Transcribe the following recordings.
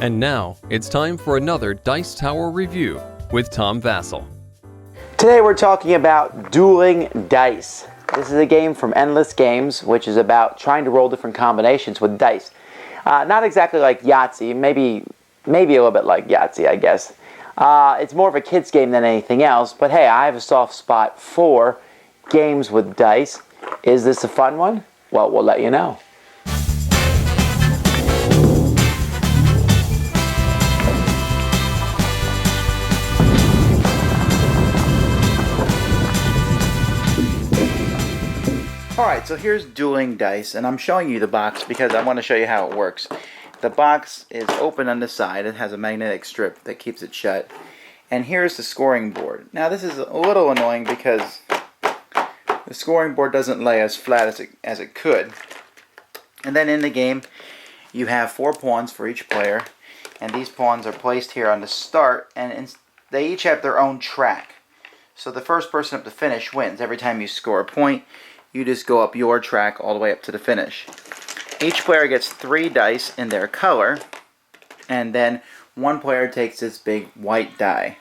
And now, it's time for another Dice Tower review with Tom Vasel. Today we're talking about Dueling Dice. This is a game from Endless Games, which is about trying to roll different combinations with dice. Not exactly like Yahtzee, maybe a little bit like Yahtzee, I guess. It's more of a kid's game than anything else, but hey, I have a soft spot for games with dice. Is this a fun one? Well, we'll let you know. Alright, so here's Dueling Dice, and I'm showing you the box because I want to show you how it works. The box is open on the side. It has a magnetic strip that keeps it shut. And here's the scoring board. Now this is a little annoying because the scoring board doesn't lay as flat as it could. And then in the game, you have 4 pawns for each player, and these pawns are placed here on the start, and they each have their own track. So the first person up to finish wins. Every time you score a point, you just go up your track all the way up to the finish. Each player gets 3 dice in their color, and then one player takes this big white die.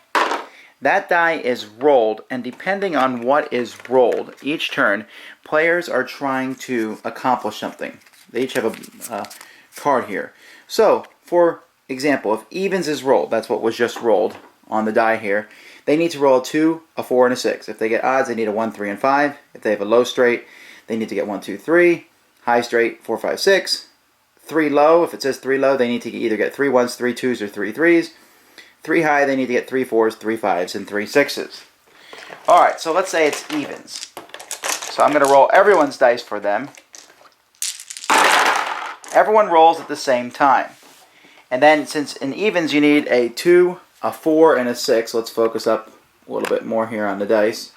That die is rolled, and depending on what is rolled, each turn, players are trying to accomplish something. They each have a card here. So, for example, if evens is rolled, that's what was just rolled on the die here, they need to roll a 2, a 4, and a 6. If they get odds, they need a 1, 3, and 5. If they have a low straight, they need to get 1, 2, 3. High straight, 4, 5, 6. 3 low, if it says 3 low, they need to either get 3 1s, 3 2s, or 3 3s. 3 high, they need to get 3 4s, 3 5s, and 3 6s. Alright, so let's say it's evens. So I'm going to roll everyone's dice for them. Everyone rolls at the same time. And then, since in evens you need a 2, a 4, and a 6, let's focus up a little bit more here on the dice.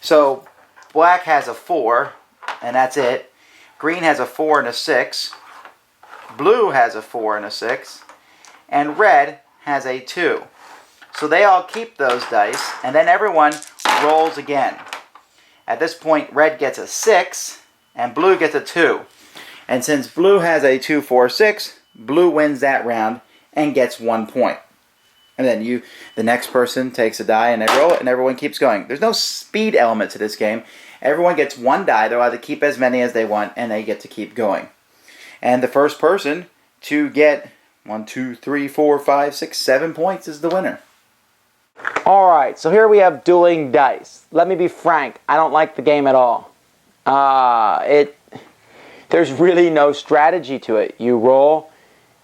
So, black has a 4, and that's it. Green has a 4 and a 6. Blue has a 4 and a 6. And red has a 2. So they all keep those dice, and then everyone rolls again. At this point, red gets a 6, and blue gets a 2. And since blue has a 2, 4, 6, blue wins that round and gets 1 point. And then the next person takes a die and they roll it, and everyone keeps going. There's no speed element to this game. Everyone gets 1 die. They're allowed to keep as many as they want, and they get to keep going. And the first person to get 1, 2, 3, 4, 5, 6, 7 points is the winner. Alright, so here we have Dueling Dice. Let me be frank, I don't like the game at all. There's really no strategy to it. You roll,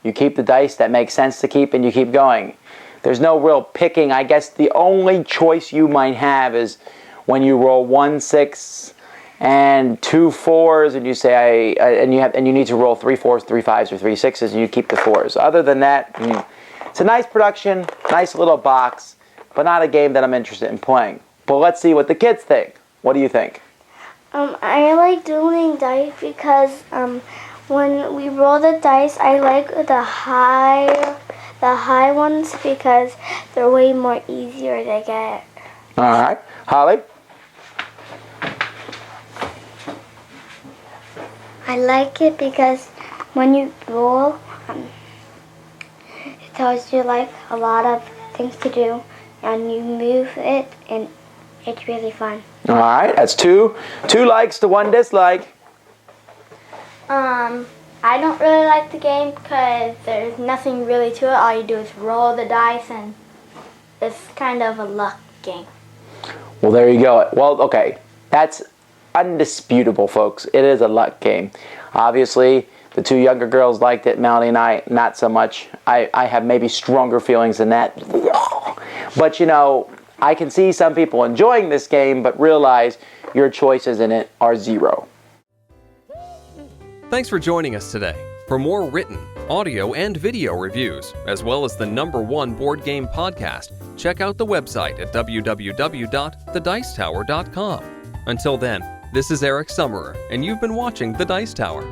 you keep the dice that make sense to keep, and you keep going. There's no real picking. I guess the only choice you might have is when you roll 1 6 and 2 4s, and you say and you need to roll 3 4s, 3 5s, or 3 6s, and you keep the 4s. Other than that, it's a nice production, nice little box, but not a game that I'm interested in playing. But let's see what the kids think. What do you think? I like Dueling Dice because when we roll the dice, I like the high ones because they're way more easier to get. All right, Holly? I like it because when you roll, it tells you like a lot of things to do, and you move it, and it's really fun. All right, that's two likes to 1 dislike. I don't really like the game because there's nothing really to it. All you do is roll the dice, and it's kind of a luck game. Well, there you go. Well, okay, that's undisputable, folks. It is a luck game. Obviously, the 2 younger girls liked it. Melanie and I, not so much. I have maybe stronger feelings than that. But, I can see some people enjoying this game, but realize your choices in it are 0. Thanks for joining us today. For more written, audio, and video reviews, as well as the #1 board game podcast, check out the website at www.thedicetower.com. Until then, this is Eric Summerer, and you've been watching The Dice Tower.